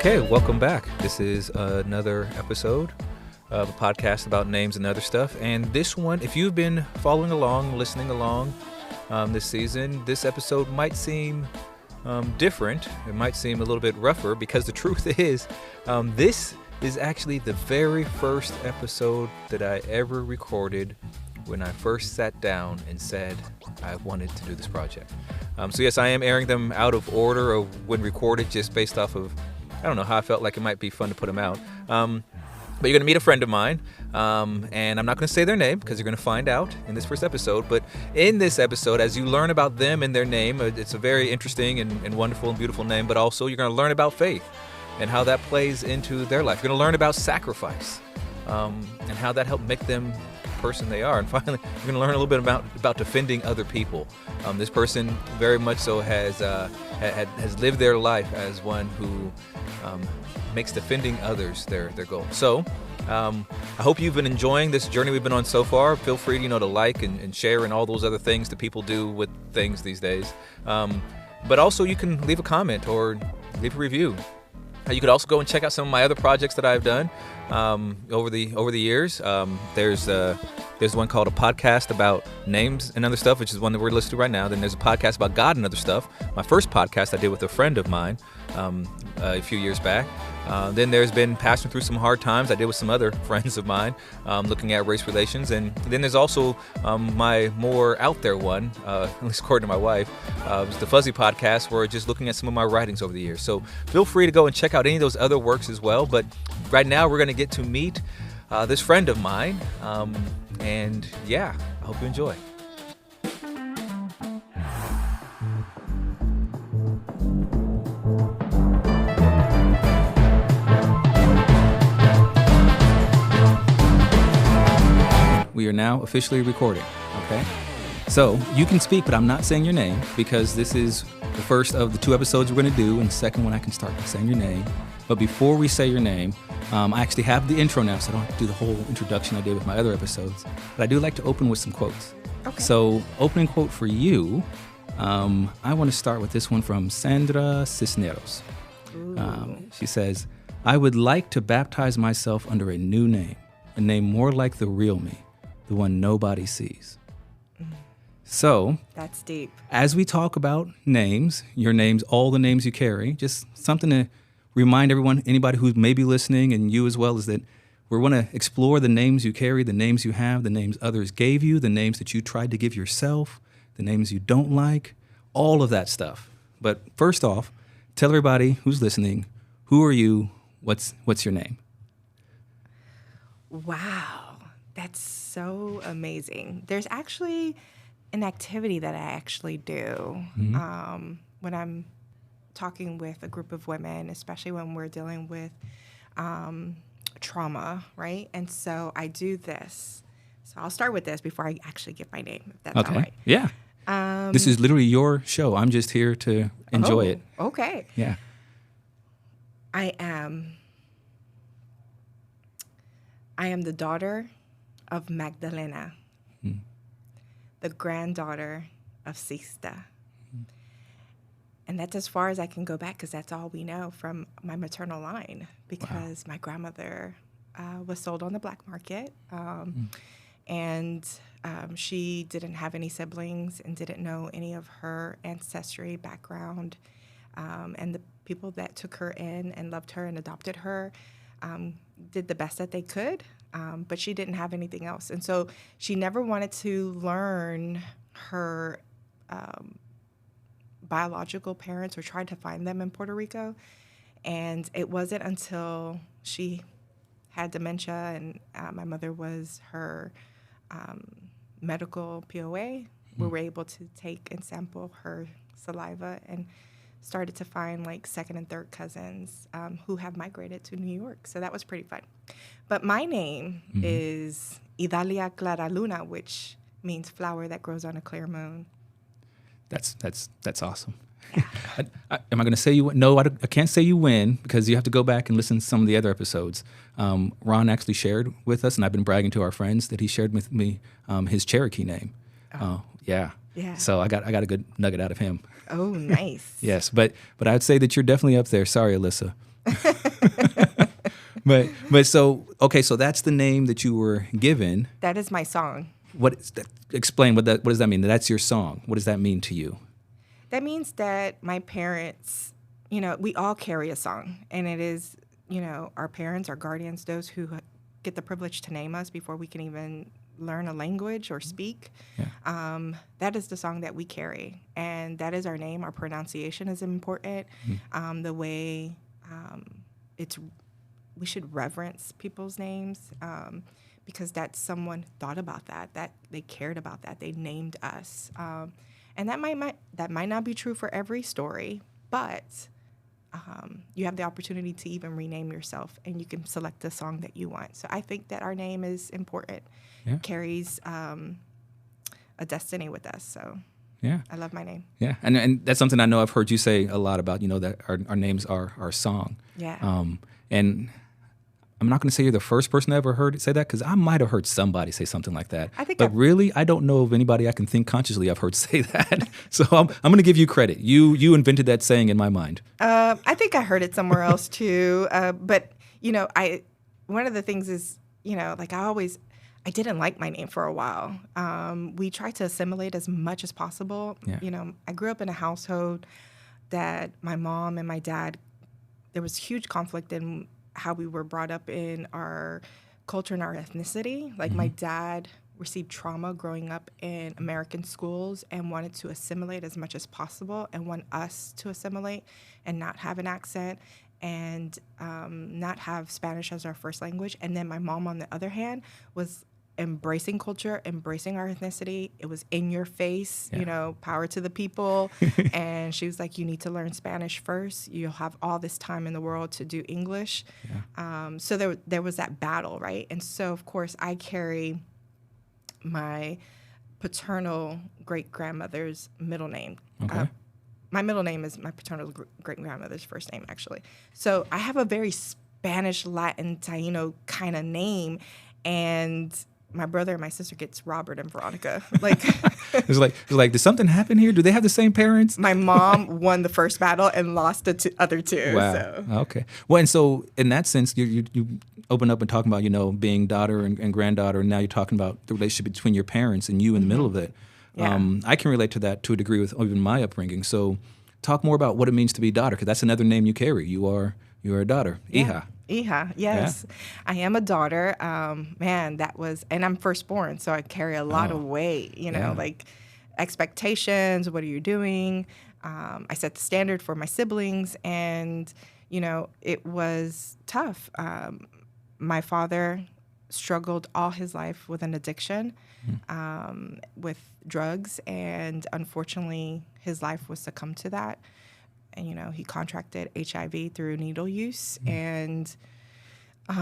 Okay, welcome back. This is another episode of a podcast about names and other stuff. And this one, if you've been following along, listening along this season, this episode might seem different. It might seem a little bit rougher because the truth is, this is actually the very first episode that I ever recorded when I first sat down and said I wanted to do this project. So yes, I am airing them out of order of when recorded, just based off of, I don't know, how I felt like it might be fun to put them out. But you're going to meet a friend of mine, and I'm not going to say their name because you're going to find out in this first episode. But in this episode, as you learn about them and their name, it's a very interesting and wonderful and beautiful name, but also you're going to learn about faith and how that plays into their life. You're going to learn about sacrifice and how that helped make them the person they are. And finally, you're going to learn a little bit about defending other people. This person very much so has lived their life as one who makes defending others their goal. So I hope you've been enjoying this journey we've been on so far. Feel free to like and share and all those other things that people do with things these days. But also you can leave a comment or leave a review. You could also go and check out some of my other projects that I've done over the years. There's one called A Podcast About Names and Other Stuff, which is one that we're listening to right now. Then there's a podcast about God and other stuff. My first podcast I did with a friend of mine a few years back. Then there's been Passing Through Some Hard Times I did with some other friends of mine, looking at race relations. And then there's also my more out there one, at least according to my wife, it was the Fuzzy Podcast, where just looking at some of my writings over the years. So feel free to go and check out any of those other works as well. But right now we're going to get to meet this friend of mine. And yeah, I hope you enjoy. We are now officially recording, okay? So you can speak, but I'm not saying your name because this is the first of the 2 episodes we're going to do, and the second one I can start by saying your name. But before we say your name, I actually have the intro now, so I don't have to do the whole introduction I did with my other episodes. But I do like to open with some quotes. Okay. So opening quote for you, I want to start with this one from Sandra Cisneros. She says, "I would like to baptize myself under a new name, a name more like the real me, the one nobody sees." So that's deep. As we talk about names, your names, all the names you carry, just something to remind everyone, anybody who's maybe listening, and you as well, is that we want to explore the names you carry, the names you have, the names others gave you, the names that you tried to give yourself, the names you don't like, all of that stuff. But first off, tell everybody who's listening, who are you? What's your name? Wow, that's so amazing. There's actually an activity that I actually do when I'm talking with a group of women, especially when we're dealing with trauma, right? And so I do this. So I'll start with this before I actually give my name, if that's all right. Yeah. This is literally your show. I'm just here to enjoy it. Okay. Yeah. I am the daughter of Magdalena, the granddaughter of Sista. And that's as far as I can go back because that's all we know from my maternal line, because my grandmother was sold on the black market, and she didn't have any siblings and didn't know any of her ancestry background. And the people that took her in and loved her and adopted her did the best that they could, but she didn't have anything else. And so she never wanted to learn her biological parents or tried to find them in Puerto Rico. And it wasn't until she had dementia and my mother was her medical POA, we were able to take and sample her saliva and started to find like second and third cousins who have migrated to New York. So that was pretty fun. But my name is Idalia Clara Luna, which means flower that grows on a clear moon. That's awesome. Yeah. Am I going to say you win? No, I can't say you win because you have to go back and listen to some of the other episodes. Ron actually shared with us, and I've been bragging to our friends that he shared with me his Cherokee name. Yeah. So I got a good nugget out of him. Oh, nice. Yes, but I'd say that you're definitely up there. Sorry, Alyssa. But so okay, so that's the name that you were given. That is my song. What is that? Explain what does that mean? That's your song. What does that mean to you? That means that my parents, we all carry a song, and it is, our parents, our guardians, those who get the privilege to name us before we can even learn a language or speak. Yeah. That is the song that we carry, and that is our name. Our pronunciation is important. The way we should reverence people's names, because that someone thought about that they cared about that, they named us. And that might not be true for every story, but you have the opportunity to even rename yourself, and you can select the song that you want. So I think that our name is important. Yeah. Carries a destiny with us. So yeah, I love my name. Yeah, and that's something I know I've heard you say a lot about. That our names are our song. Yeah. And I'm not going to say you're the first person I ever heard say that, because I might have heard somebody say something like that. But really, I don't know of anybody I can think consciously I've heard say that. So I'm going to give you credit. You invented that saying in my mind. I think I heard it somewhere else too. But one of the things is, I didn't like my name for a while. We tried to assimilate as much as possible. Yeah. I grew up in a household that my mom and my dad, there was huge conflict in how we were brought up in our culture and our ethnicity. Like my dad received trauma growing up in American schools and wanted to assimilate as much as possible and want us to assimilate and not have an accent and not have Spanish as our first language. And then my mom, on the other hand, was embracing culture, embracing our ethnicity. It was in your face, power to the people. And she was like, you need to learn Spanish first. You'll have all this time in the world to do English. Yeah. So there was that battle, right? And so, of course, I carry my paternal great-grandmother's middle name. Okay. My middle name is my paternal great-grandmother's first name, actually. So I have a very Spanish, Latin, Taino kind of name, and my brother and my sister gets Robert and Veronica. It's like, did something happen here? Do they have the same parents? My mom won the first battle and lost the other two. Wow. So. Okay. Well, and so in that sense, you open up and talking about, being daughter and granddaughter, and now you're talking about the relationship between your parents and you in the middle of it. Yeah. I can relate to that to a degree with even my upbringing. So talk more about what it means to be daughter, because that's another name you carry. You are a daughter. Yeah. Hija. Hija, yes. Yeah. I am a daughter. And I'm firstborn, so I carry a lot of weight, like expectations, what are you doing? I set the standard for my siblings, and, it was tough. My father struggled all his life with an addiction, with drugs, and unfortunately his life was succumbed to that. And, he contracted HIV through needle use. And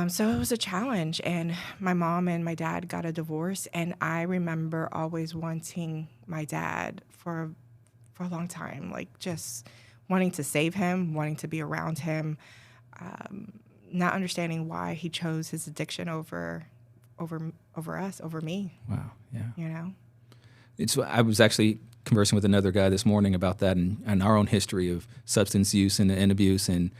so it was a challenge. And my mom and my dad got a divorce. And I remember always wanting my dad for a long time, like just wanting to save him, wanting to be around him, not understanding why he chose his addiction over us, over me. Wow, yeah. I was actually conversing with another guy this morning about that and our own history of substance use and abuse and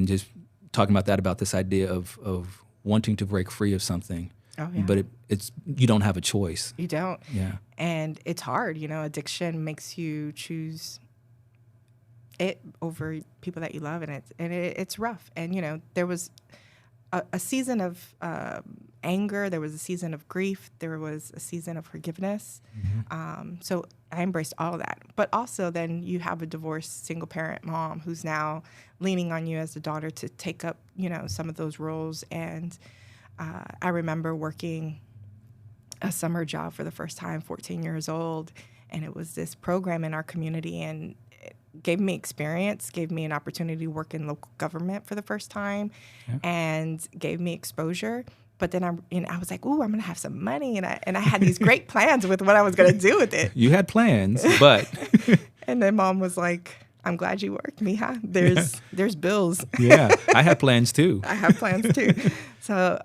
just talking about that, about this idea of wanting to break free of something. Oh, yeah. But it's you don't have a choice. You don't. Yeah. And it's hard, addiction makes you choose it over people that you love, and it's rough. And, there was a season of anger, there was a season of grief, there was a season of forgiveness. So I embraced all of that. But also then you have a divorced single parent mom who's now leaning on you as a daughter to take up, some of those roles. And I remember working a summer job for the first time, 14 years old, and it was this program in our community, and it gave me experience, gave me an opportunity to work in local government for the first time, and gave me exposure. But then I was like, ooh, I'm going to have some money. And I had these great plans with what I was going to do with it. You had plans, but. And then mom was like, I'm glad you worked, mija. There's bills. Yeah, I had plans too. I have plans too. So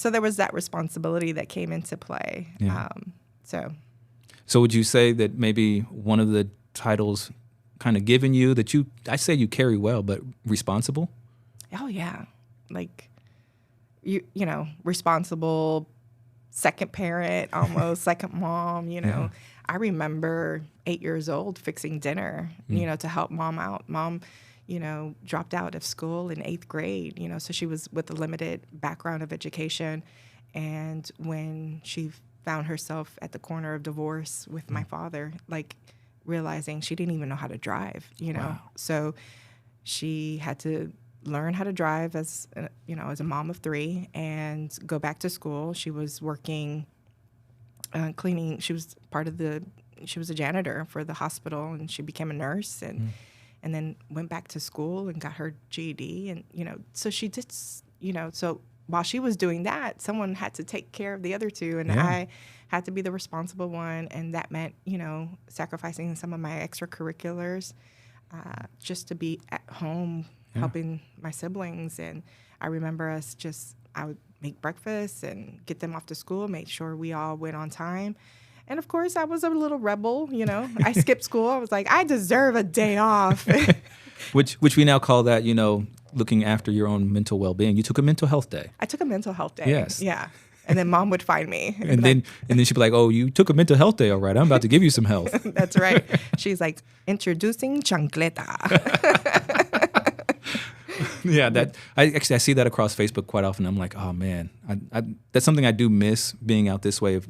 there was that responsibility that came into play. Yeah. So would you say that maybe one of the titles kind of given you that I say you carry well, but responsible? Oh yeah, like you know, responsible second parent, almost second mom. You know, I remember 8 years old fixing dinner. You know, to help mom out. Mom, you know, dropped out of school in 8th grade. You know, so she was with a limited background of education, and when she found herself at the corner of divorce with my father, like realizing she didn't even know how to drive. You know, Wow. so she had to learn how to drive as you know, as a mom of 3 and go back to school. She was working cleaning. She was she was a janitor for the hospital, and she became a nurse, and then went back to school and got her GED. And you know, so she did, you know, so while she was doing that, someone had to take care of the other 2, and I had to be the responsible one, and that meant, you know, sacrificing some of my extracurriculars just to be at home helping my siblings. And I remember I would make breakfast and get them off to school, make sure we all went on time. And of course, I was a little rebel, you know. I skipped school. I was like, I deserve a day off. Which we now call that, you know, looking after your own mental well-being. You took a mental health day. I took a mental health day. Yes. Yeah. And then mom would find me. And then she'd be like, oh, you took a mental health day, all right. I'm about to give you some health. That's right. She's like, introducing chancleta. Yeah, I see that across Facebook quite often. I'm like, oh man, that's something I do miss, being out this way, of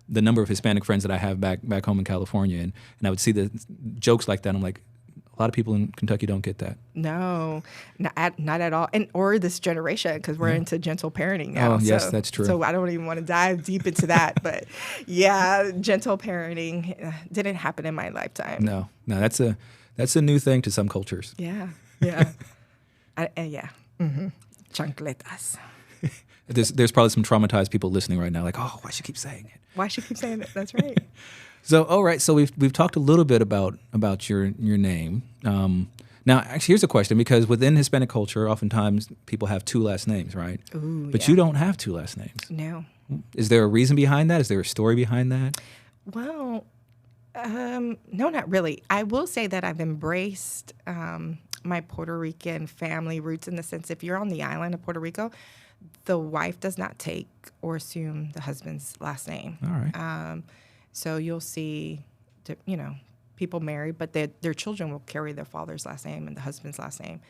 the number of Hispanic friends that I have back home in California, and I would see the jokes like that. I'm like, a lot of people in Kentucky don't get that. No, not at all. Or this generation, because we're into gentle parenting now. Oh, yes, that's true. So I don't even want to dive deep into that. But yeah, gentle parenting didn't happen in my lifetime. No, that's a new thing to some cultures. Yeah. Chancletas. There's probably some traumatized people listening right now, like, oh, why she keep saying it? Why she keep saying it? That's right. So, all right. So we've talked a little bit about your name. Now, actually, here's a question, because within Hispanic culture, oftentimes people have 2 last names, right? Ooh, but you don't have 2 last names. No. Is there a reason behind that? Is there a story behind that? Well, no, not really. I will say that I've embraced my Puerto Rican family roots, in the sense, if you're on the island of Puerto Rico, the wife does not take or assume the husband's last name. All right. So you'll see, you know, people married, but their children will carry their father's last name and the husband's last name.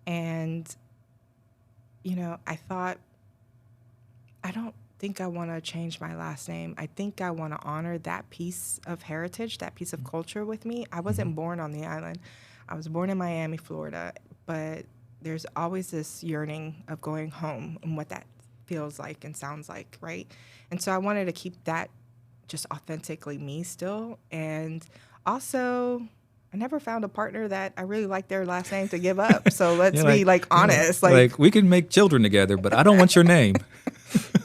And, you know, I thought, I don't think I want to change my last name. I think I want to honor that piece of heritage, that piece of culture with me. I wasn't born on the island. I was born in Miami, Florida, but there's always this yearning of going home and what that feels like and sounds like, right? And so I wanted to keep that just authentically me still. And also, I never found a partner that I really like their last name to give up. So let's be honest. Like, we can make children together, but I don't want your name.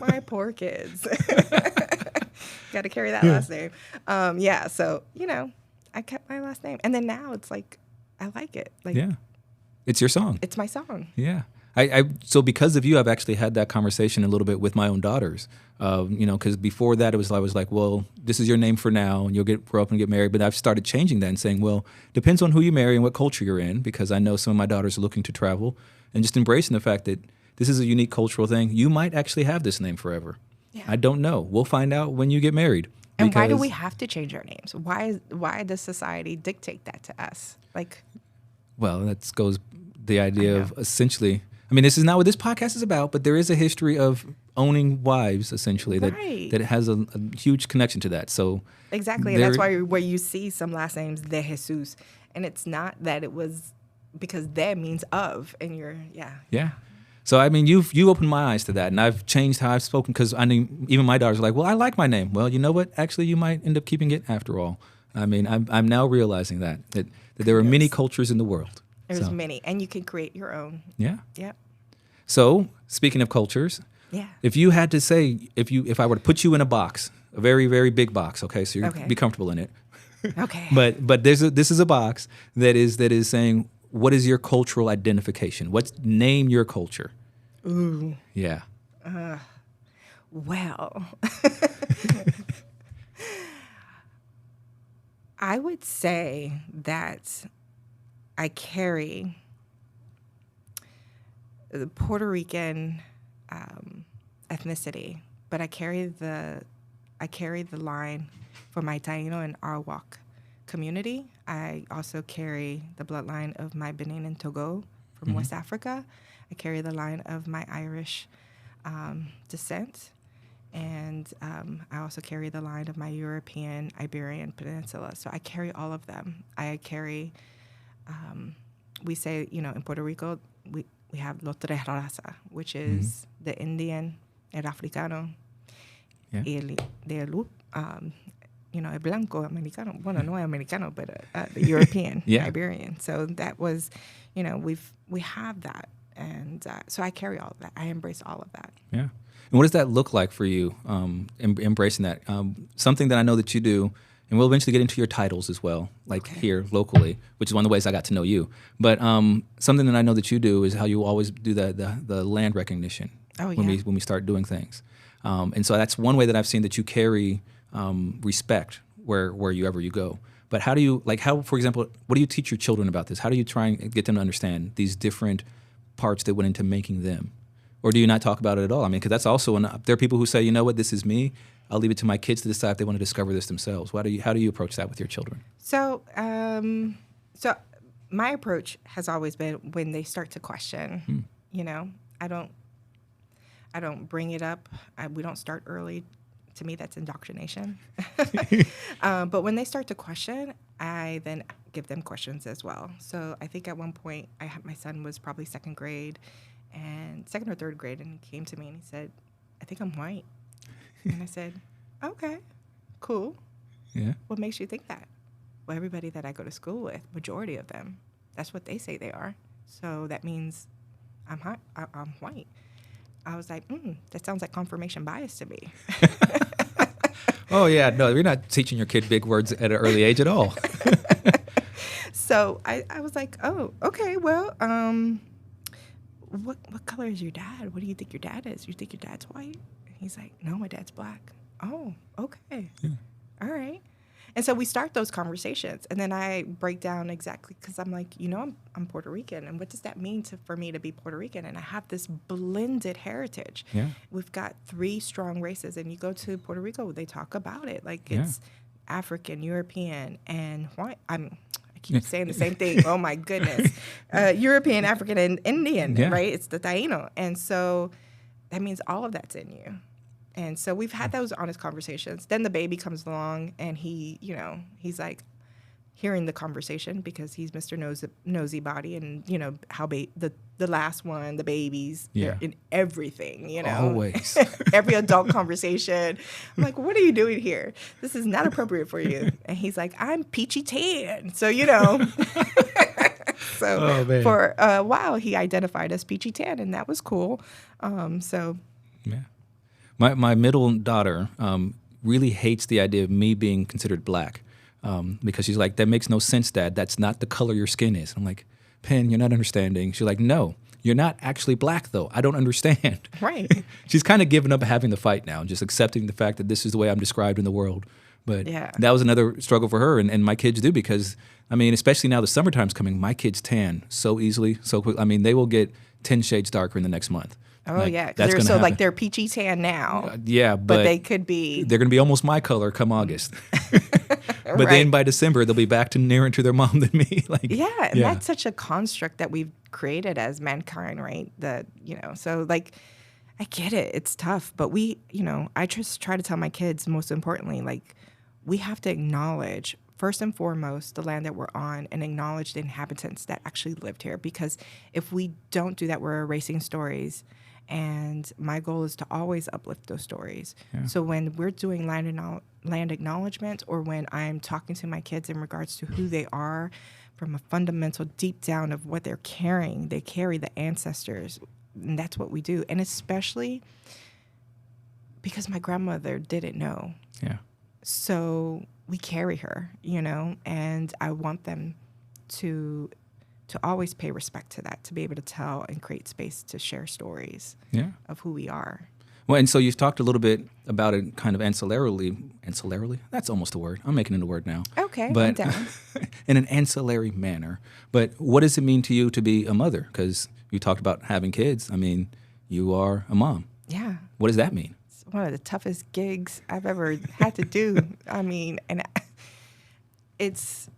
My poor kids. Got to carry that last name. Yeah. So, you know, I kept my last name. And then now it's like, I like it. Like, yeah. It's your song. It's my song. Yeah. So because of you, I've actually had that conversation a little bit with my own daughters. You know, because before that, I was like, well, this is your name for now, and you'll grow up and get married. But I've started changing that and saying, well, depends on who you marry and what culture you're in, because I know some of my daughters are looking to travel, and just embracing the fact that this is a unique cultural thing. You might actually have this name forever. Yeah. I don't know. We'll find out when you get married. And why do we have to change our names? Why does society dictate that to us? Like, well, that goes the idea of essentially. I mean, this is not what this podcast is about, but there is a history of owning wives, essentially, that has a huge connection to that. So exactly, and that's where you see some last names, de Jesus, and it's not that it was because de means of, and you're yeah. So I mean, you opened my eyes to that, and I've changed how I've spoken, because I mean, even my daughters are like, well, I like my name. Well, you know what? Actually, you might end up keeping it after all. I mean, I'm now realizing that there are many cultures in the world. There's many, and you can create your own. Yeah. Yep. So, speaking of cultures, if you had to say, if I were to put you in a box, a very, very big box, okay, so you'd be comfortable in it. Okay. But this is a box that is saying, what is your cultural identification? Name your culture. Ooh. Yeah. Well, I would say that I carry the Puerto Rican ethnicity, but I carry the line for my Taino and Arawak community. I also carry the bloodline of my Benin and Togo from West Africa. I carry the line of my Irish descent. And I also carry the line of my European Iberian Peninsula. So I carry all of them. I carry, we say, in Puerto Rico, we have los tres razas, which is the Indian, el Africano, el blanco americano. Bueno, no americano, but the European, Iberian. So that was, we have that. And so I carry all of that. I embrace all of that. Yeah. And what does that look like for you, embracing that? Something that I know that you do, and we'll eventually get into your titles as well, here locally, which is one of the ways I got to know you. But something that I know that you do is how you always do the land recognition when we start doing things. And so that's one way that I've seen that you carry respect wherever you go. But how do you, for example, what do you teach your children about this? How do you try and get them to understand these different parts that went into making them? Or do you not talk about it at all? I mean, because that's also there are people who say, you know what, this is me. I'll leave it to my kids to decide if they want to discover this themselves. How do you approach that with your children? So my approach has always been when they start to question. I don't bring it up. We don't start early. To me, that's indoctrination. But when they start to question, I then give them questions as well. So I think at one point, my son was probably second or third grade, and he came to me and he said, I think I'm white. And I said, okay, cool. Yeah. What makes you think that? Well, everybody that I go to school with, majority of them, that's what they say they are. So that means I'm white. I was like, that sounds like confirmation bias to me. Oh, yeah. No, you're not teaching your kid big words at an early age at all. So I was like, oh, okay, well, what color is your dad? What do you think your dad is? You think your dad's white? And he's like, no, my dad's black. Oh, okay. Yeah. All right. And so we start those conversations, and then I break down exactly, because I'm like, I'm Puerto Rican, and what does that mean for me to be Puerto Rican? And I have this blended heritage. Yeah. We've got 3 strong races, and you go to Puerto Rico, they talk about it. It's African, European, and white. I keep saying the same thing. Oh, my goodness. European, African, and Indian, right? It's the Taino. And so that means all of that's in you. And so we've had those honest conversations. Then the baby comes along, and he's like hearing the conversation because he's Mr. Nosy Body, and how the last one, the babies, they're in everything, Always. Every adult conversation. I'm like, what are you doing here? This is not appropriate for you. And he's like, I'm peachy tan. So, So for a while, he identified as peachy tan, and that was cool. Yeah. My middle daughter really hates the idea of me being considered black because she's like, that makes no sense, Dad. That's not the color your skin is. I'm like, Pen, you're not understanding. She's like, no, you're not actually black, though. I don't understand. Right. She's kind of given up having the fight now and just accepting the fact that this is the way I'm described in the world. But that was another struggle for her, and my kids do, because, I mean, especially now the summertime's coming, my kids tan so easily, so quick. I mean, they will get 10 shades darker in the next month. Oh, yeah, because they're peachy tan now. But they could be. They're going to be almost my color come August. But then by December, they'll be back to nearer to their mom than me. That's such a construct that we've created as mankind, right? That, so I get it. It's tough. But I just try to tell my kids, most importantly, we have to acknowledge, first and foremost, the land that we're on, and acknowledge the inhabitants that actually lived here. Because if we don't do that, we're erasing stories. And my goal is to always uplift those stories. Yeah. So when we're doing land acknowledgement, or when I'm talking to my kids in regards to who they are from a fundamental deep down of what they're carrying, they carry the ancestors, and that's what we do. And especially because my grandmother didn't know. Yeah. So we carry her, and I want them to always pay respect to that, to be able to tell and create space to share stories of who we are. Well, and so you've talked a little bit about it kind of ancillarily? That's almost a word. I'm making it a word now. Okay, But I'm down. in an ancillary manner. But what does it mean to you to be a mother? Because you talked about having kids. I mean, you are a mom. Yeah. What does that mean? It's one of the toughest gigs I've ever had to do. I mean, and it's,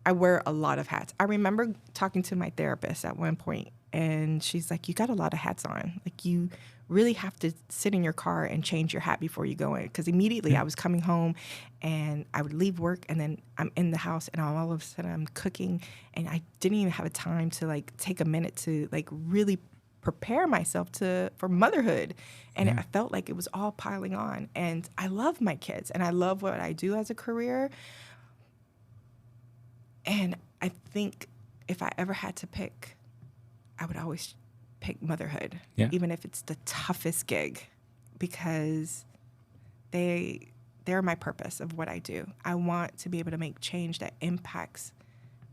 I wear a lot of hats. I remember talking to my therapist at one point, and she's like, you got a lot of hats on. Like, you really have to sit in your car and change your hat before you go in. Because immediately I was coming home, and I would leave work, and then I'm in the house, and all of a sudden I'm cooking, and I didn't even have a time to, like, take a minute to, like, really prepare myself for motherhood. And I felt like it was all piling on. And I love my kids, and I love what I do as a career. And I think if I ever had to pick, I would always pick motherhood, even if it's the toughest gig, because they're my purpose of what I do. I want to be able to make change that impacts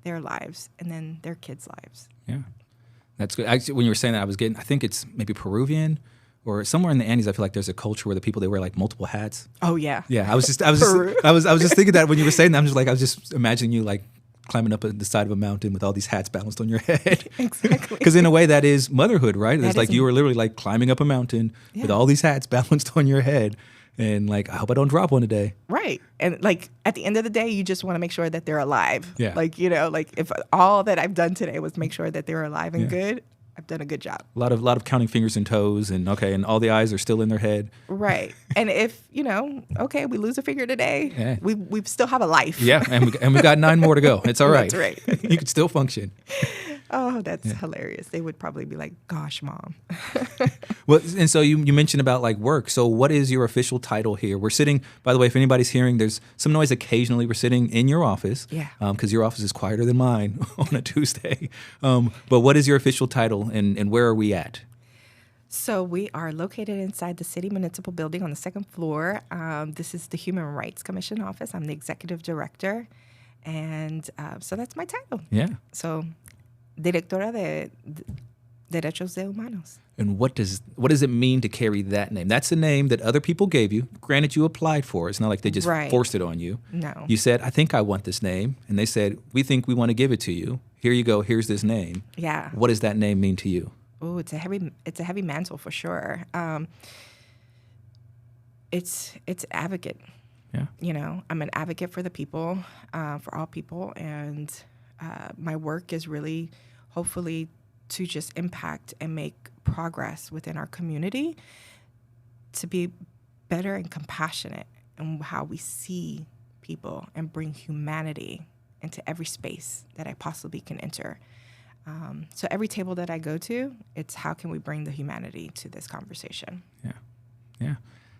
their lives and then their kids' lives. Yeah, that's good. Actually, when you were saying that, I think it's maybe Peruvian or somewhere in the Andes. I feel like there's a culture where the people, they wear like multiple hats. Oh yeah. Yeah, I was just thinking that when you were saying that. I was just imagining you like climbing up the side of a mountain with all these hats balanced on your head. Exactly. Because in a way, that is motherhood, right? It's like you were literally like climbing up a mountain with all these hats balanced on your head. And like, I hope I don't drop one today. Right. And like at the end of the day, you just want to make sure that they're alive. Yeah. Like, like if all that I've done today was make sure that they're alive and good, I've done a good job. A lot of counting fingers and toes, and all the eyes are still in their head. Right. And if, we lose a finger today, we still have a life. Yeah, and we got 9 more to go. It's all right. That's right. You can still function. Oh, that's hilarious. They would probably be like, gosh, Mom. Well, and so you mentioned about like work. So what is your official title here? We're sitting, by the way, if anybody's hearing, there's some noise occasionally. We're sitting in your office. Yeah. Because your office is quieter than mine on a Tuesday. But what is your official title and where are we at? So we are located inside the City Municipal Building on the 2nd floor. This is the Human Rights Commission office. I'm the executive director. And so that's my title. Yeah. So Directora de Derechos de Humanos. And what does it mean to carry that name? That's a name that other people gave you. Granted, you applied for it. It's not like they just forced it on you. No. You said, I think I want this name. And they said, we think we want to give it to you. Here you go. Here's this name. Yeah. What does that name mean to you? Oh, it's a heavy mantle for sure. It's advocate. Yeah. I'm an advocate for the people, for all people. And my work is really, hopefully, to just impact and make progress within our community, to be better and compassionate in how we see people and bring humanity into every space that I possibly can enter. So every table that I go to, it's how can we bring the humanity to this conversation? Yeah, yeah.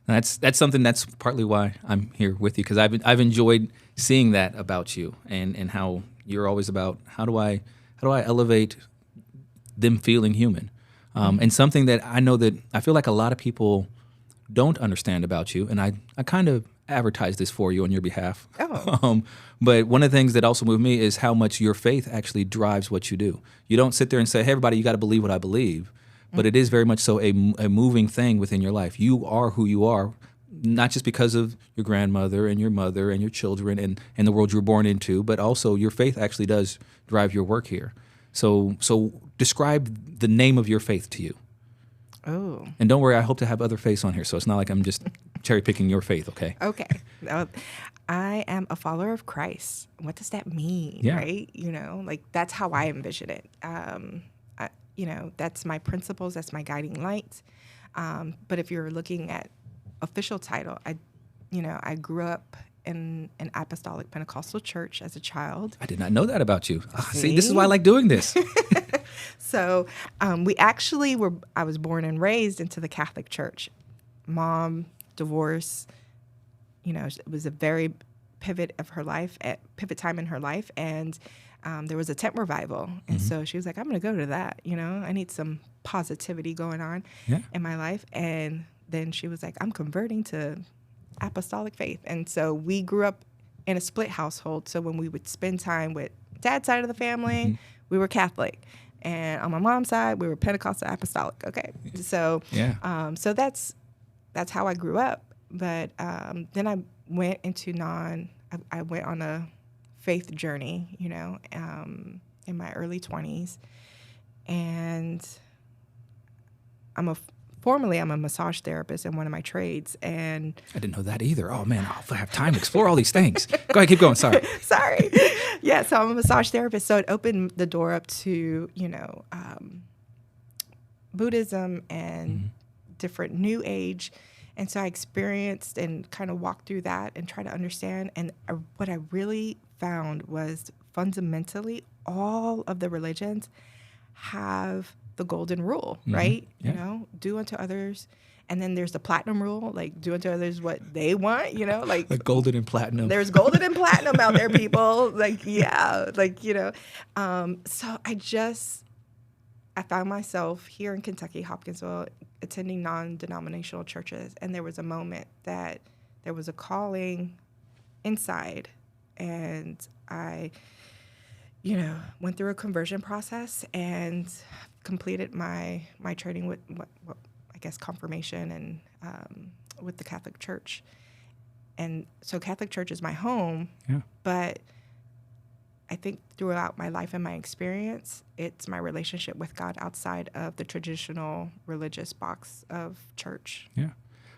That's something that's partly why I'm here with you, because I've enjoyed seeing that about you and how you're always about how do I elevate them feeling human, and something that I know that I feel like a lot of people don't understand about you, and I kind of advertise this for you on your behalf. Oh. But one of the things that also moved me is how much your faith actually drives what you do. You don't sit there and say, hey, everybody, you got to believe what I believe. But it is very much so a moving thing within your life. You are who you are, not just because of your grandmother and your mother and your children and the world you were born into, but also your faith actually does drive your work here. So describe the name of your faith to you. Oh. And don't worry, I hope to have other faiths on here, so it's not like I'm just cherry picking your faith, okay? Okay. I am a follower of Christ. What does that mean, right? Like that's how I envision it. That's my principles, that's my guiding light. But if you're looking at official title, I grew up in an apostolic Pentecostal church as a child. I did not know that about you. See, this is why I like doing this. So I was born and raised into the Catholic Church. Mom, divorce, it was a very pivot time in her life. And there was a tent revival. And so she was like, I'm going to go to that. I need some positivity going on in my life. And then she was like, I'm converting to apostolic faith. And so we grew up in a split household. So when we would spend time with dad's side of the family, we were Catholic. And on my mom's side, we were Pentecostal apostolic. Okay. So, so that's how I grew up. But then I went into I went on a faith journey, in my early 20s. And formerly I'm a massage therapist in one of my trades. And I didn't know that either. Oh man, I'll have time to explore all these things. Go ahead, keep going. Sorry. Sorry. Yeah, so I'm a massage therapist. So it opened the door up to, Buddhism and different New Age. And so I experienced and kind of walked through that and tried to understand. And what I really found was fundamentally all of the religions have the golden rule, right? Yeah. Do unto others. And then there's the platinum rule, like do unto others what they want, like golden and platinum. There's golden and platinum out there, people. So I found myself here in Kentucky, Hopkinsville, attending non-denominational churches. And there was a moment that there was a calling inside. And I, went through a conversion process and completed my training with I guess confirmation and with the Catholic Church. And so Catholic Church is my home, but I think throughout my life and my experience, it's my relationship with God outside of the traditional religious box of church. Yeah.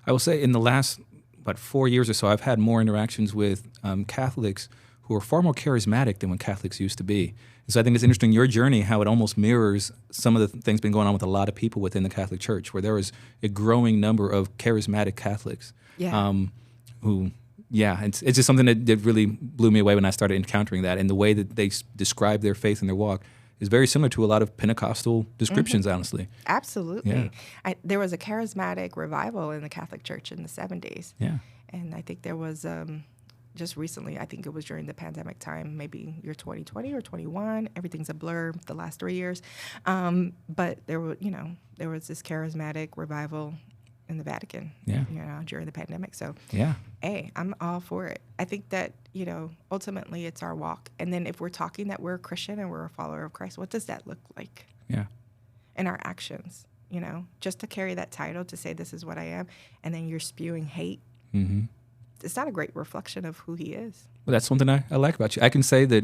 I will say in the last, 4 years or so, I've had more interactions with Catholics who are far more charismatic than when Catholics used to be. And so I think it's interesting, your journey, how it almost mirrors some of the things been going on with a lot of people within the Catholic Church, where there is a growing number of charismatic Catholics who... Yeah, it's just something that really blew me away when I started encountering that. And the way that they describe their faith and their walk is very similar to a lot of Pentecostal descriptions, honestly. Absolutely. Yeah. There was a charismatic revival in the Catholic Church in the 70s. Yeah. And I think there was just recently, I think it was during the pandemic time, maybe year 2020 or 21. Everything's a blur the last 3 years. But there was this charismatic revival in the Vatican, during the pandemic. So, hey, I'm all for it. I think that, ultimately it's our walk. And then if we're talking that we're a Christian and we're a follower of Christ, what does that look like? Yeah. In our actions, just to carry that title, to say this is what I am, and then you're spewing hate. Mm-hmm. It's not a great reflection of who he is. Well, that's something I like about you. I can say that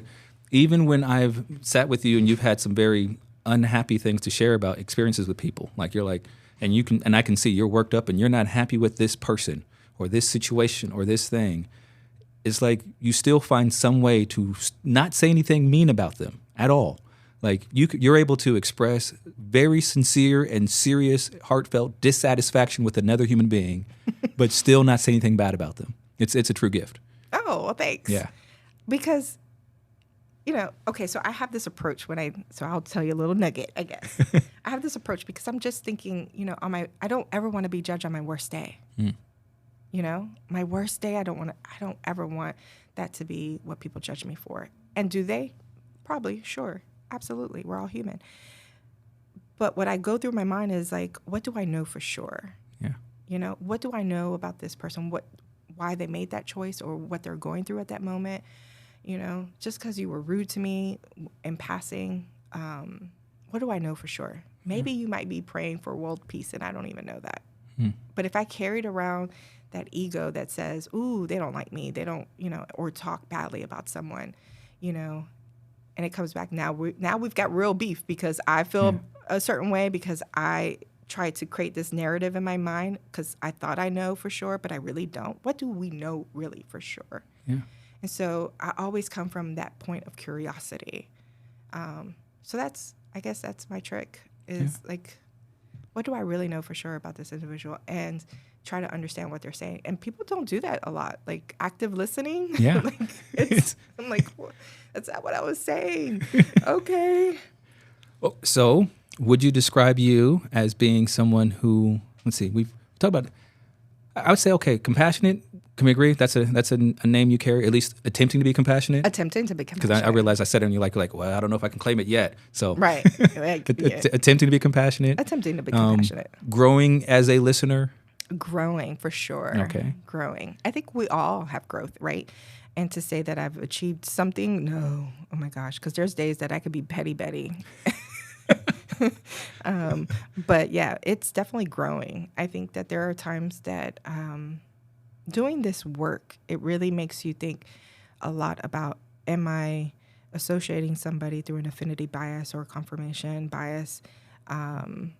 even when I've sat with you and you've had some very unhappy things to share about experiences with people, like you're like, and I can see you're worked up and you're not happy with this person or this situation or this thing. It's like you still find some way to not say anything mean about them at all. Like you're able to express very sincere and serious, heartfelt dissatisfaction with another human being, but still not say anything bad about them. It's a true gift. Oh, well, thanks. Yeah. Because, okay, so I have this approach so I'll tell you a little nugget, I guess. I have this approach because I'm just thinking, I don't ever want to be judged on my worst day. My worst day, I don't ever want that to be what people judge me for. And do they? Probably, sure. Absolutely. We're all human. But what I go through my mind is like, what do I know for sure? Yeah. What do I know about this person? Why they made that choice or what they're going through at that moment? Just because you were rude to me in passing, what do I know for sure? Maybe you might be praying for world peace and I don't even know that. But if I carried around that ego that says, ooh, they don't like me, they don't, or talk badly about someone, and it comes back now we've got real beef because I feel a certain way because I tried to create this narrative in my mind because I thought I know for sure, but I really don't. What do we know really for sure? Yeah. And so I always come from that point of curiosity. So I guess that's my trick is like, what do I really know for sure about this individual? And try to understand what they're saying. And people don't do that a lot. Like active listening. Yeah. I'm like, that's not what I was saying. Okay. Well, so would you describe you as being someone who, let's see, we've talked about, I would say, okay, compassionate. Can we agree? That's a name you carry, at least attempting to be compassionate? Attempting to be compassionate. Because I realized I said it and you're like, well, I don't know if I can claim it yet. So right. Attempting to be compassionate. Attempting to be compassionate. Growing as a listener. Growing, for sure. Okay. Growing. I think we all have growth, right? And to say that I've achieved something, no. Oh, my gosh. Because there's days that I could be petty Betty. But yeah, it's definitely growing. I think that there are times that doing this work, it really makes you think a lot about, am I associating somebody through an affinity bias or confirmation bias? And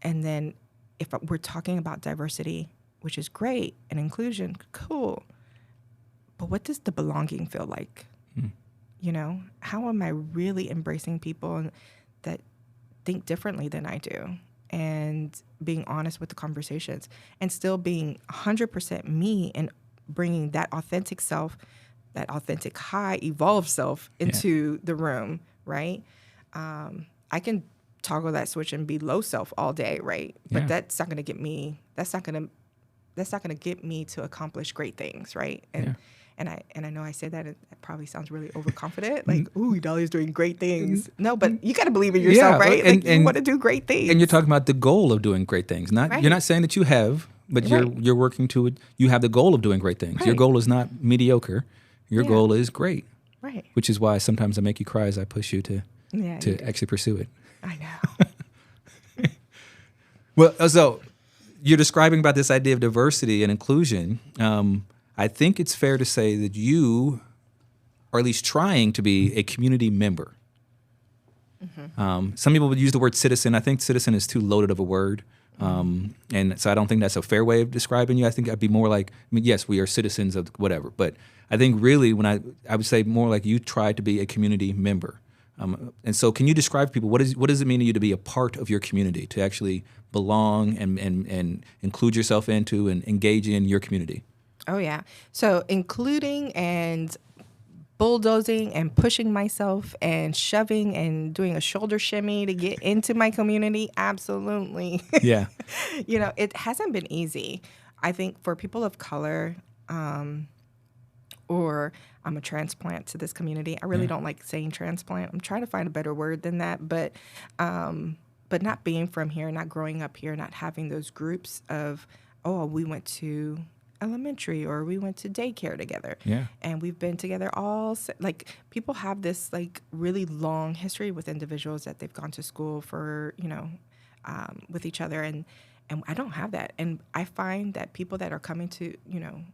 then if we're talking about diversity, which is great, and inclusion, cool. But what does the belonging feel like? You know, how am I really embracing people that think differently than I do, and being honest with the conversations, and still being 100% me, and bringing that authentic self, that authentic high evolved self into the room, right? I can toggle that switch and be low self all day, right? But that's not going to get me. That's not going to get me to accomplish great things, right? And I know I say that, and it probably sounds really overconfident, like, ooh, Dolly's doing great things. No, but you got to believe in yourself, right? And, like, you want to do great things. And you're talking about the goal of doing great things. You're not saying that you have, but you're working to it. You have the goal of doing great things. Right. Your goal is not mediocre. Your goal is great. Right. Which is why sometimes I make you cry as I push you to actually pursue it. I know. Well, so you're describing about this idea of diversity and inclusion. I think it's fair to say that you are at least trying to be a community member. Some people would use the word citizen. I think citizen is too loaded of a word. And so I don't think that's a fair way of describing you. I think I'd be more like, yes, we are citizens of whatever. But I think really when I would say more like you try to be a community member. And so can you describe to people, what does it mean to you to be a part of your community, to actually belong and include yourself into and engage in your community? Oh, yeah. So including and bulldozing and pushing myself and shoving and doing a shoulder shimmy to get into my community, absolutely. Yeah. You know, it hasn't been easy. I think for people of color, or I'm a transplant to this community. I really don't like saying transplant. I'm trying to find a better word than that. But not being from here, not growing up here, not having those groups of, oh, we went to elementary or we went to daycare together. Yeah. And we've been together like people have this like really long history with individuals that they've gone to school for, with each other. And I don't have that. And I find that people that are coming to,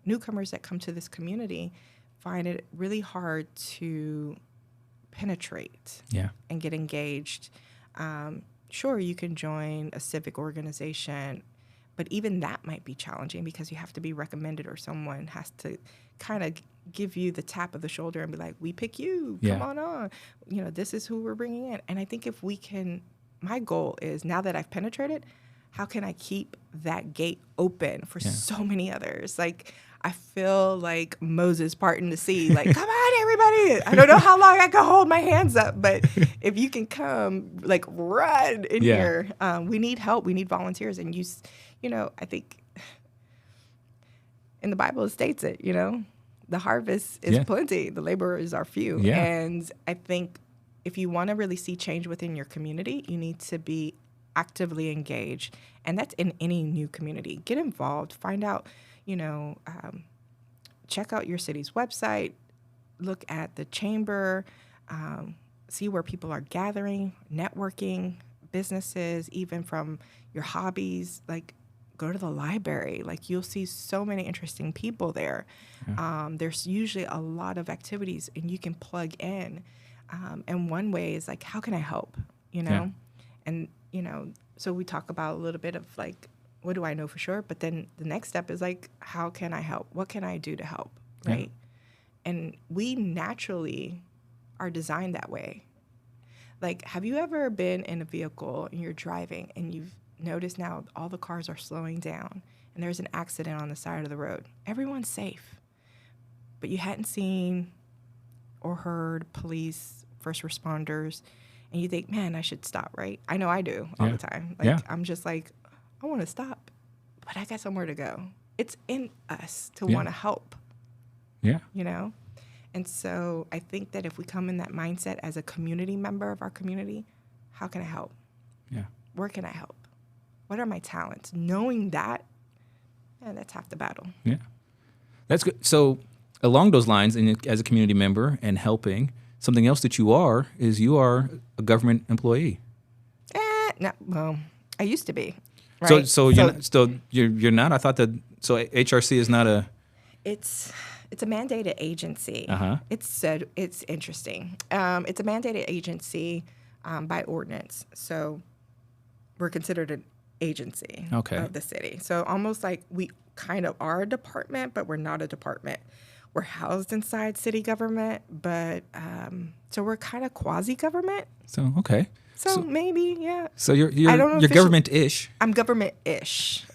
newcomers that come to this community find it really hard to penetrate and get engaged. Sure, you can join a civic organization, but even that might be challenging because you have to be recommended or someone has to kind of give you the tap of the shoulder and be like, we pick you, come on. This is who we're bringing in. And I think if we can, my goal is now that I've penetrated, how can I keep that gate open for so many others? Like, I feel like Moses parting the sea, like, come on, everybody. I don't know how long I can hold my hands up, but if you can come, like, run in here. We need help. We need volunteers. And I think in the Bible it states it, the harvest is plenty. The laborers are few. Yeah. And I think if you want to really see change within your community, you need to be actively engaged. And that's in any new community. Get involved. Find out, check out your city's website. Look at the chamber. See where people are gathering, networking, businesses, even from your hobbies. Like, go to the library. Like, you'll see so many interesting people there. Yeah. There's usually a lot of activities, and you can plug in. And one way is like, how can I help? And so we talk about a little bit of like, what do I know for sure? But then the next step is like, how can I help? What can I do to help? Right? Yeah. And we naturally are designed that way. Like, have you ever been in a vehicle and you're driving and you've noticed now all the cars are slowing down and there's an accident on the side of the road? Everyone's safe. But you hadn't seen or heard police, first responders, and you think, man, I should stop, right? I know I do all the time. Like, I'm just like, I want to stop, but I got somewhere to go. It's in us to want to help. Yeah. And so I think that if we come in that mindset as a community member of our community, how can I help? Yeah. Where can I help? What are my talents? Knowing that, that's half the battle. Yeah. That's good. So along those lines, and as a community member and helping, something else that you are is you are a government employee. No, well, I used to be. So Right? you're not. I thought that HRC is not a. It's a mandated agency. Uh-huh. It's interesting. It's a mandated agency by ordinance. So we're considered an agency of the city. So almost like we kind of are a department, but we're not a department. We're housed inside city government, but so we're kind of quasi-government. So okay. So maybe, yeah. So you're I don't know you're government-ish. I'm government-ish,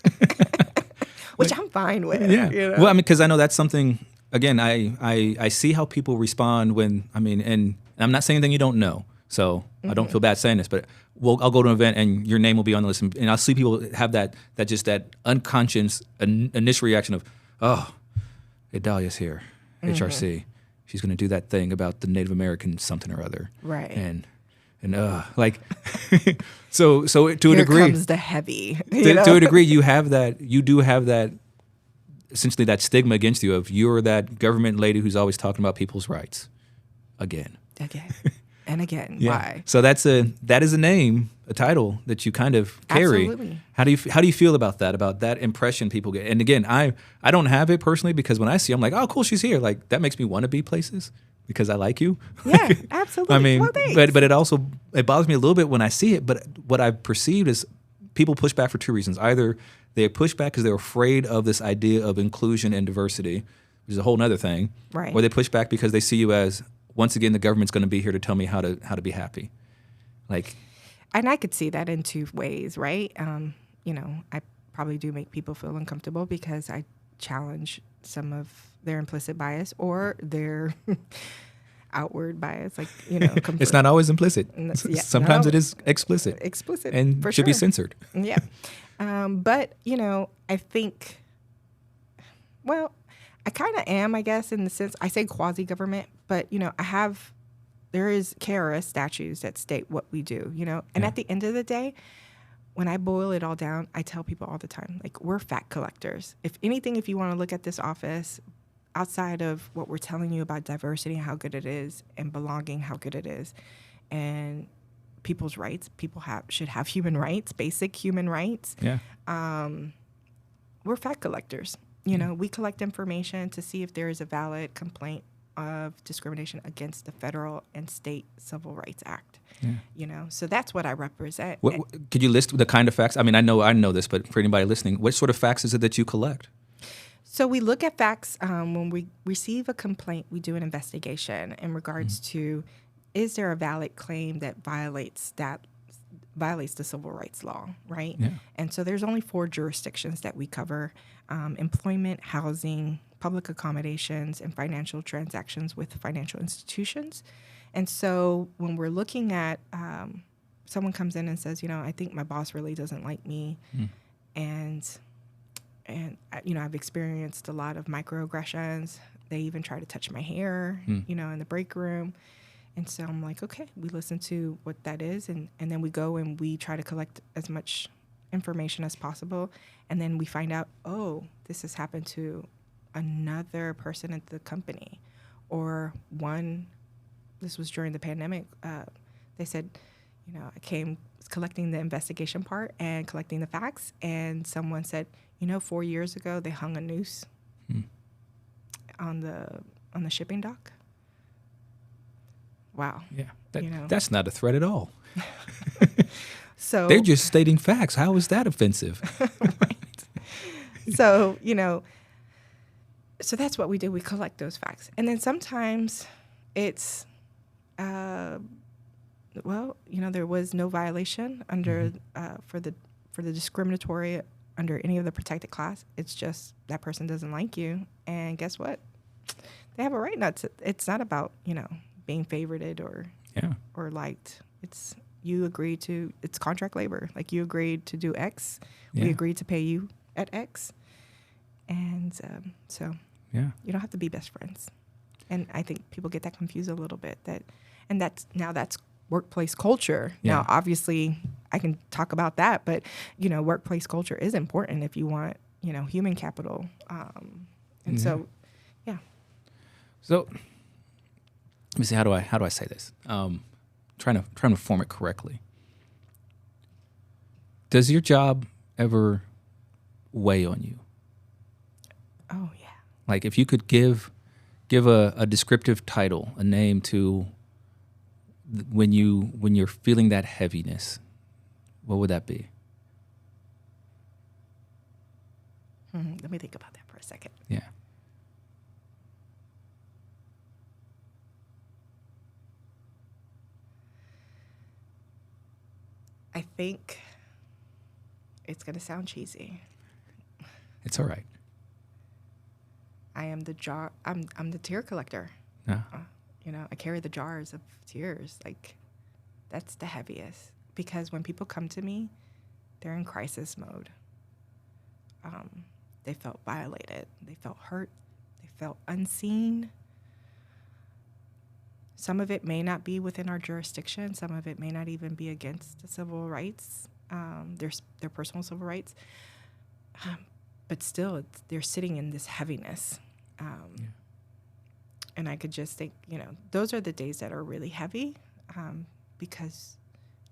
which I'm fine with. Yeah. You know? Well, I mean, because I know that's something. Again, I see how people respond when and I'm not saying anything you don't know, so I don't feel bad saying this, but I'll go to an event and your name will be on the list, and I'll see people have that unconscious initial reaction of, oh, Idalia's here, HRC, she's going to do that thing about the Native American something or other, right? And like, so to a Here degree, comes the heavy. To a degree, you do have that. Essentially, that stigma against you of you're that government lady who's always talking about people's rights, again and again. Yeah. Why? So that is a name, a title that you kind of carry. Absolutely. How do you feel about that impression people get? And again, I don't have it personally because when I see, I'm like, oh, cool, she's here. Like that makes me want to be places because I like you. Yeah, absolutely. I mean, well, thanks. but it bothers me a little bit when I see it. But what I've perceived is people push back for two reasons. Either they push back because they're afraid of this idea of inclusion and diversity, which is a whole nother thing. Right. Or they push back because they see you as, once again, the government's going to be here to tell me how to be happy. Like, and I could see that in two ways, right? I probably do make people feel uncomfortable because I challenge some of their implicit bias or their outward bias, like, it's not always implicit. Sometimes it is explicit and should be censored. Yeah. But, I think, well, I kind of am, I guess, in the sense, I say quasi-government, but, there is KRS statutes that state what we do, and at the end of the day, when I boil it all down, I tell people all the time, like, we're fact collectors. If anything, if you want to look at this office, outside of what we're telling you about diversity and how good it is, and belonging, how good it is, and people's rights, people should have human rights, basic human rights. Yeah. We're fact collectors. We collect information to see if there is a valid complaint of discrimination against the federal and state Civil Rights Act. Yeah. So that's what I represent. Could you list the kind of facts? I mean, I know this, but for anybody listening, what sort of facts is it that you collect? So we look at facts when we receive a complaint. We do an investigation in regards to, is there a valid claim that violates the civil rights law, right? Yeah. And so there's only 4 jurisdictions that we cover: employment, housing, public accommodations, and financial transactions with financial institutions. And so when we're looking at, someone comes in and says, I think my boss really doesn't like me, and I've experienced a lot of microaggressions. They even try to touch my hair, in the break room. And so I'm like, okay, we listen to what that is, and then we go and we try to collect as much information as possible. And then we find out, oh, this has happened to another person at the company. Or this was during the pandemic, they said, I was collecting the investigation part and collecting the facts, and someone said, 4 years ago they hung a noose on the shipping dock. Wow. Yeah. That's not a threat at all. So they're just stating facts. How is that offensive? Right. So, so that's what we do. We collect those facts. And then sometimes it's, there was no violation under for the discriminatory under any of the protected class. It's just that person doesn't like you. And guess what? They have a right not to. It's not about, being favorited or liked. It's you agreed to. It's contract labor. Like, you agreed to do X. Yeah. We agreed to pay you at X, and so you don't have to be best friends. And I think people get that confused a little bit. That's workplace culture. Yeah. Now, obviously, I can talk about that, but workplace culture is important if you want human capital. So, yeah. So. Let me see. How do I say this? Trying to form it correctly. Does your job ever weigh on you? Oh, yeah. Like if you could give a descriptive title, a name to when you're feeling that heaviness, what would that be? Let me think about that for a second. Yeah. I think it's going to sound cheesy. It's all right. I am the jar. I'm the tear collector. Yeah. I carry the jars of tears. Like, that's the heaviest. Because when people come to me, they're in crisis mode. They felt violated. They felt hurt. They felt unseen. Some of it may not be within our jurisdiction. Some of it may not even be against the civil rights, their personal civil rights. But still, they're sitting in this heaviness. And I could just think, those are the days that are really heavy because,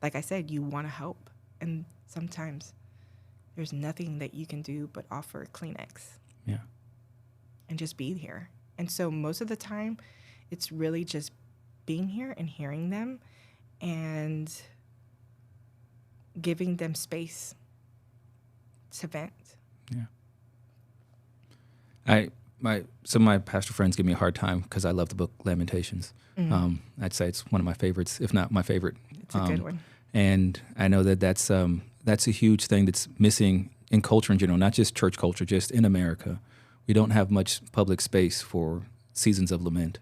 like I said, you want to help. And sometimes there's nothing that you can do but offer Kleenex. Yeah. And just be here. And so most of the time, it's really just being here and hearing them and giving them space to vent. Yeah. Some of my pastor friends give me a hard time because I love the book Lamentations. Mm-hmm. I'd say it's one of my favorites, if not my favorite. It's a good one. And I know that's a huge thing that's missing in culture in general, not just church culture, just in America. We don't have much public space for seasons of lament,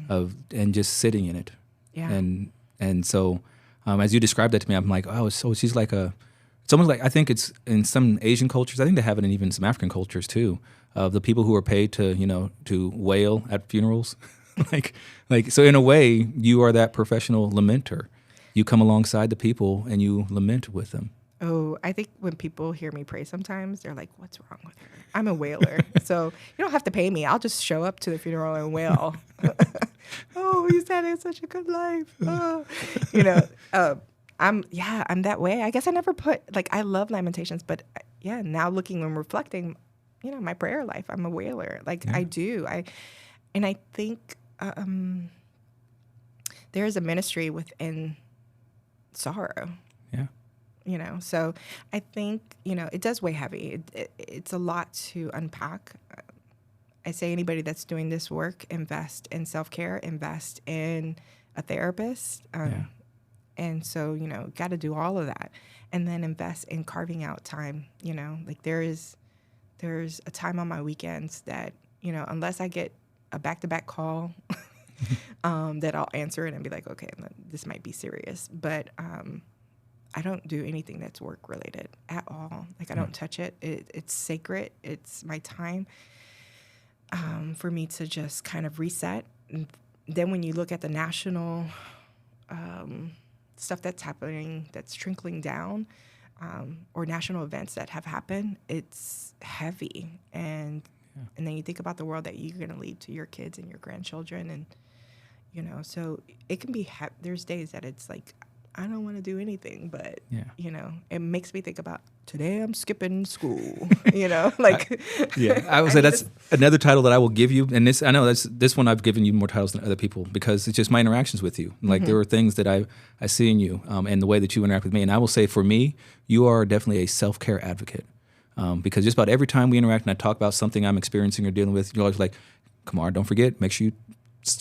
and just sitting in it. Yeah. And so, as you described that to me, I'm like, oh, so she's like it's almost like, I think it's in some Asian cultures, I think they have it in even some African cultures too, of the people who are paid to wail at funerals. like, so in a way, you are that professional lamenter. You come alongside the people and you lament with them. Oh, I think when people hear me pray sometimes, they're like, what's wrong with her? I'm a wailer. So you don't have to pay me. I'll just show up to the funeral and wail. Oh, he's had such a good life. Oh. I'm that way. I guess I never I love Lamentations, but now looking and reflecting, my prayer life, I'm a wailer. I do. I think there is a ministry within sorrow. Yeah. So I think, it does weigh heavy. It's a lot to unpack. I say anybody that's doing this work, invest in self-care, invest in a therapist. And so, got to do all of that. And then invest in carving out time, there's a time on my weekends that, unless I get a back-to-back call, that I'll answer it and be like, okay, this might be serious. But I don't do anything that's work-related at all. I don't touch it. It's sacred. It's my time for me to just kind of reset. And then when you look at the national stuff that's happening, that's trickling down, or national events that have happened, it's heavy. And then you think about the world that you're going to leave to your kids and your grandchildren. And, so it can be, there's days that it's like, I don't want to do anything, but, it makes me think about today I'm skipping school, I would say that's another title that I will give you. And I know this one I've given you more titles than other people because it's just my interactions with you. Like there are things that I see in you and the way that you interact with me. And I will say for me, you are definitely a self-care advocate because just about every time we interact and I talk about something I'm experiencing or dealing with, you're always like, Kamar, don't forget, make sure you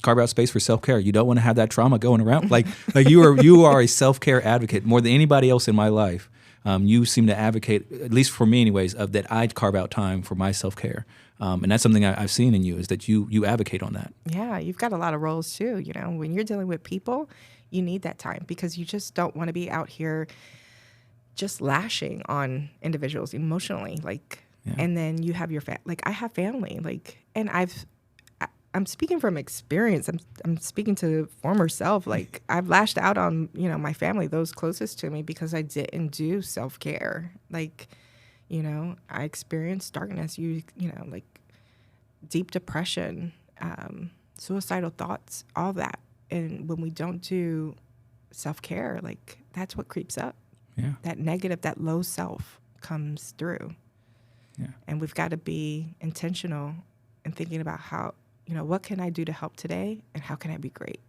carve out space for self-care. You don't want to have that trauma going around. Like you are a self-care advocate more than anybody else in my life. You seem to advocate, at least for me anyways, of that I'd carve out time for my self-care. And that's something I've seen in you is that you advocate on that. Yeah, you've got a lot of roles too. When you're dealing with people, you need that time because you just don't want to be out here just lashing on individuals emotionally. And then you have your I have family. And I'm speaking from experience. I'm speaking to former self. I've lashed out on, my family, those closest to me, because I didn't do self-care. I experienced darkness, deep depression, suicidal thoughts, all that. And when we don't do self-care, that's what creeps up. Yeah. That negative, that low self comes through. Yeah. And we've got to be intentional in thinking about how, what can I do to help today and how can I be great?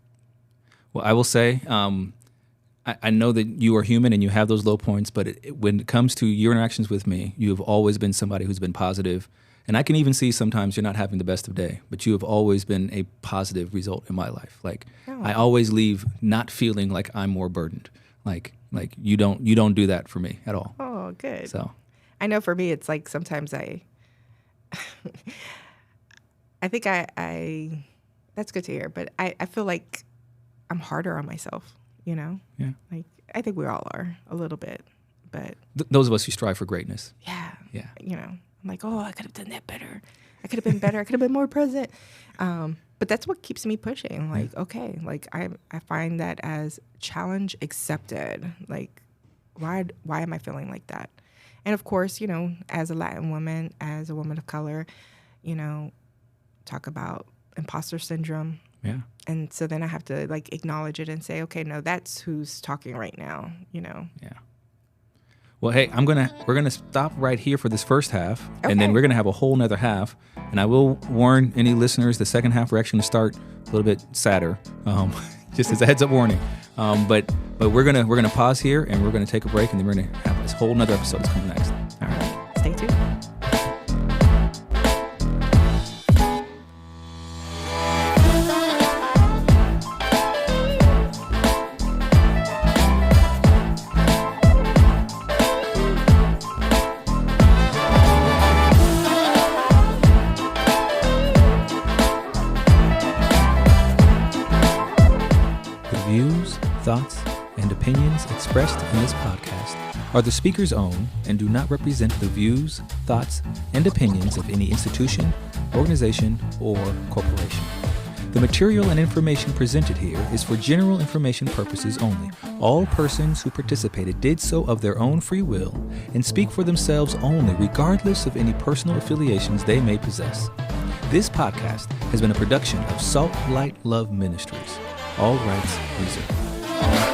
Well, I will say, I know that you are human and you have those low points, but when it comes to your interactions with me, you have always been somebody who's been positive. And I can even see sometimes you're not having the best of day, but you have always been a positive result in my life. Like, I always leave not feeling like I'm more burdened. Like you don't do that for me at all. Oh, good. So I know for me, it's like sometimes I think I that's good to hear, but I feel like I'm harder on myself, Yeah. Like, I think we all are a little bit, but those of us who strive for greatness. yeah. Yeah. I'm like, oh, I could have done that better. I could have been better. I could have been more present. But that's what keeps me pushing. Like, okay, like I find that as challenge accepted. Like, why am I feeling like that? And of course, as a Latin woman, as a woman of color, talk about imposter syndrome. Yeah. And so then I have to like acknowledge it and say, okay, no, that's who's talking right now, Yeah. Well, hey, we're gonna stop right here for this first half, Okay. and then we're gonna have a whole nother half. And I will warn any listeners, the second half we're actually gonna start a little bit sadder, just as a heads up warning. But we're gonna pause here and we're gonna take a break, and then we're gonna have this whole nother episode that's coming next. All right, stay tuned. Views, thoughts, and opinions expressed in this podcast are the speaker's own and do not represent the views, thoughts, and opinions of any institution, organization, or corporation. The material and information presented here is for general information purposes only. All persons who participated did so of their own free will and speak for themselves only, regardless of any personal affiliations they may possess. This podcast has been a production of Salt.Light.Love Ministries. All rights reserved.